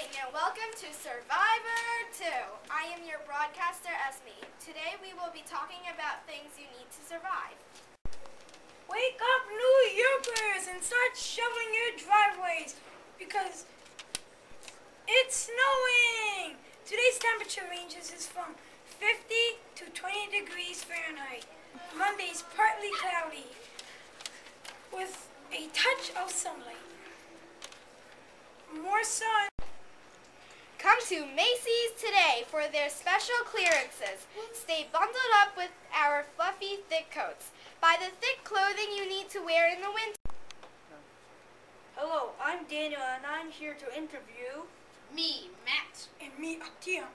and welcome to Survivor 2. I am your broadcaster, Esme. Today we will be talking about things you need to survive. Wake up, New Yorkers, and start shoveling your driveways because it's snowing! Today's temperature ranges is from 50 to 20 degrees Fahrenheit. Monday's partly cloudy with a touch of sunlight. More sun. Come to Macy's today for their special clearances. Stay bundled up with our fluffy, thick coats. Buy the thick clothing you need to wear in the winter. Hello, I'm Daniel and I'm here to interview me, Matt. And me, Atia.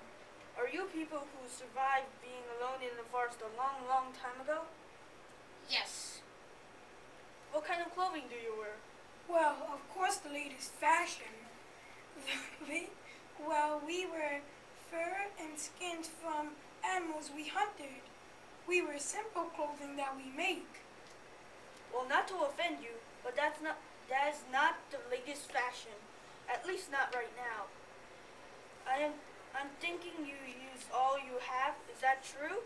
Are you people who survived being alone in the forest a long, long time ago? Yes. What kind of clothing do you wear? Well, of course the latest fashion. Well, we wear fur and skins from animals we hunted. We wear simple clothing that we make. Well, not to offend you, but that is not the latest fashion. At least not right now. I'm thinking you use all you have. Is that true?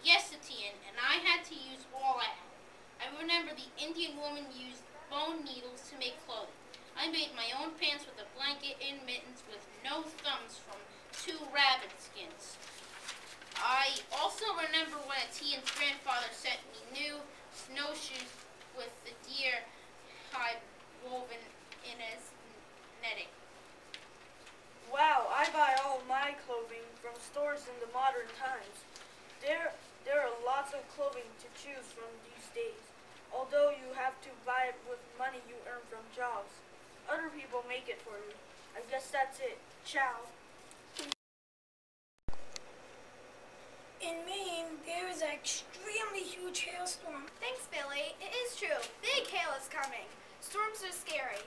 Yes, Etienne, and I had to use all I had. I remember the Indian woman used bone needles to make clothing. I made my own pants with a blanket and mittens with no thumbs from 2 rabbit skins. I also remember when Etienne's grandfather sent me new snowshoes with the deer hide woven in as netting. Wow, I buy all my clothing from stores in the modern times. There are lots of clothing to choose from these days, although you have to buy it with money you earn from jobs. Other people make it for you. I guess that's it. Ciao. In Maine, there is an extremely huge hailstorm. Thanks, Billy. It is true. Big hail is coming. Storms are scary.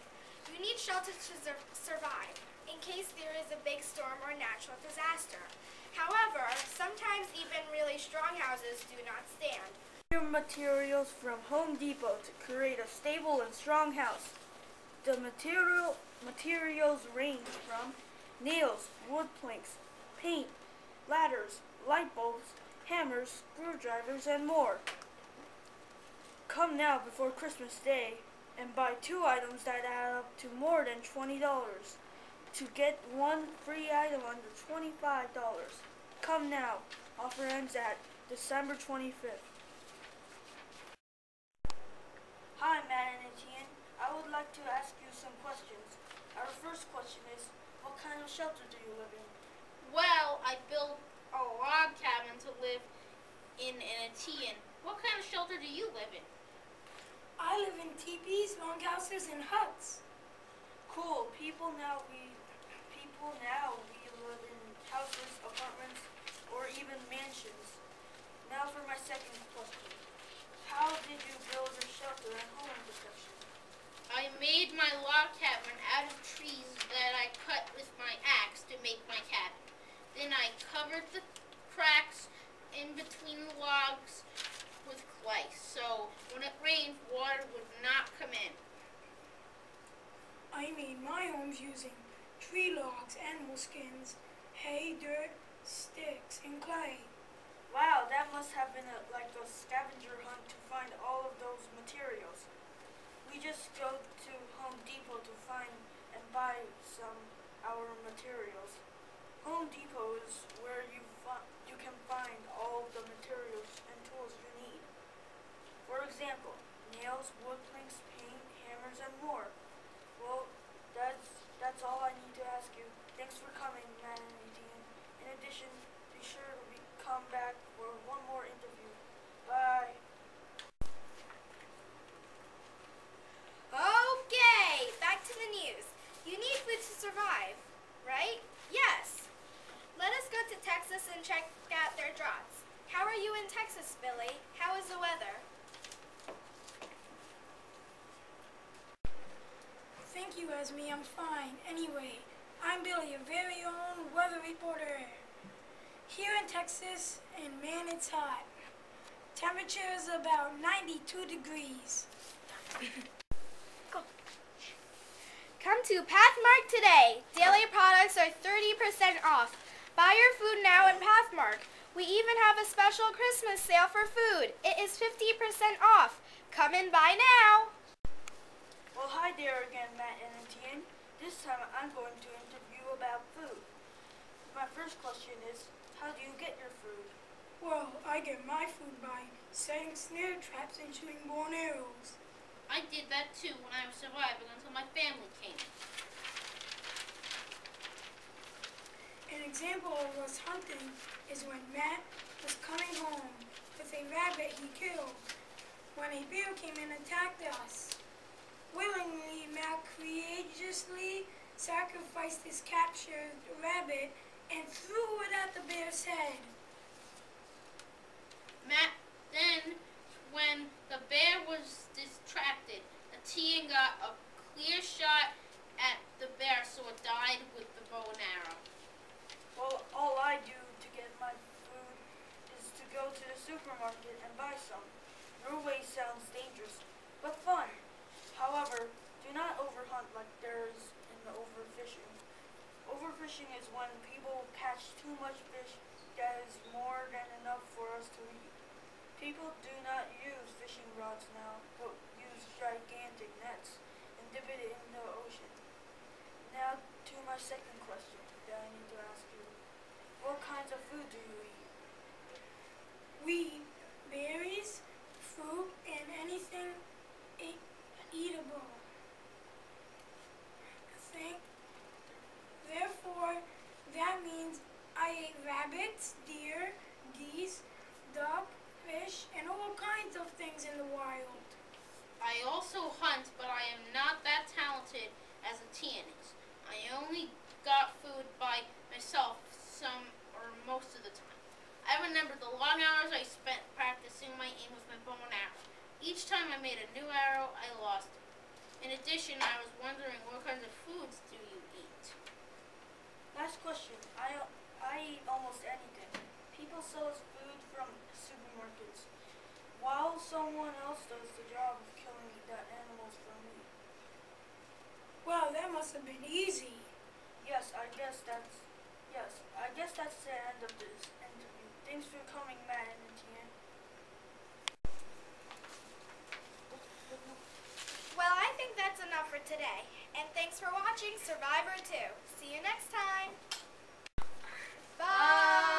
You need shelter to survive, in case there is a big storm or natural disaster. However, sometimes even really strong houses do not stand. Your materials from Home Depot to create a stable and strong house. The materials range from nails, wood planks, paint, ladders, light bulbs, hammers, screwdrivers, and more. Come now before Christmas Day and buy 2 items that add up to more than $20. To get 1 free item under $25. Come now. Offer ends at December 25th. Hi, Matt and Etienne. I would like to ask you some questions. Our first question is, what kind of shelter do you live in? Well, I built a log cabin to live in Etienne. What kind of shelter do you live in? I live in teepees, longhouses, and huts. Cool. People now we live in houses, apartments, or even mansions. Now for my second question. How did you build your shelter and home protection? I made my log cabin out of trees that I cut with my axe to make my cabin. Then I covered the cracks in between the logs with clay, so when it rained, water would not come in. I made my homes using tree logs, animal skins, hay, dirt, sticks, and clay. Wow, that must have been like a scavenger hunt to find all of those materials. We just go to Home Depot to find and buy our materials. Home Depot is where you can find all the materials and tools you need. For example, nails, wood planks, paint, hammers, and more. Well, that's all I need to ask you. Thanks for coming, Matt and Etienne. In addition, be sure to come back for one more interview. Bye. Okay, back to the news. You need food to survive, right? Yes. Let us go to Texas and check out their droughts. How are you in Texas, Billy? How is the weather? Thank you, Esme. I'm fine. Anyway, I'm Billy, your very own weather reporter. Here in Texas, and man, it's hot. Temperature is about 92 degrees. Come to Pathmark today. Daily products are 30% off. Buy your food now in Pathmark. We even have a special Christmas sale for food. It is 50% off. Come and buy now. Well, hi there again, Matt and Etienne. This time I'm going to interview about food. My first question is, how do you get your food? Well, I get my food by setting snare traps and shooting bow and arrows. I did that too when I was surviving until my family came. An example of us hunting is when Matt was coming home with a rabbit he killed when a bear came and attacked us. Willingly, Matt courageously sacrificed his captured rabbit and threw it at the bear's head. Matt, then when the bear was distracted, Etienne got a clear shot at the bear, so it died with the bow and arrow. Well, all I do to get my food is to go to the supermarket and buy some. Your way sounds dangerous, but fun. However, do not overhunt like there is in the overfishing. Overfishing is when people catch too much fish that is more than enough for us to eat. People do not use fishing rods now, but use gigantic nets and dip it in the ocean. Now to my second question that I need to ask you. What kinds of food do you eat? We eat berries, fruit, and anything eatable. Therefore, that means I ate rabbits, deer, geese, duck, fish, and all kinds of things in the wild. I also hunt, but I am not that talented as Etienne is. I only got food by myself some or most of the time. I remember the long hours I spent practicing my aim with my bow and arrow. Each time I made a new arrow, I lost it. In addition, I was wondering, what kinds of foods do you eat? Last question. I eat almost anything. People sell us food from supermarkets, while someone else does the job of killing the animals for me. Well, that must have been easy. Yes, I guess that's the end of this interview. Thanks for coming, Matt and Etienne. Well, I think that's enough for today. And thanks for watching Survivor 2. See you next time. Bye.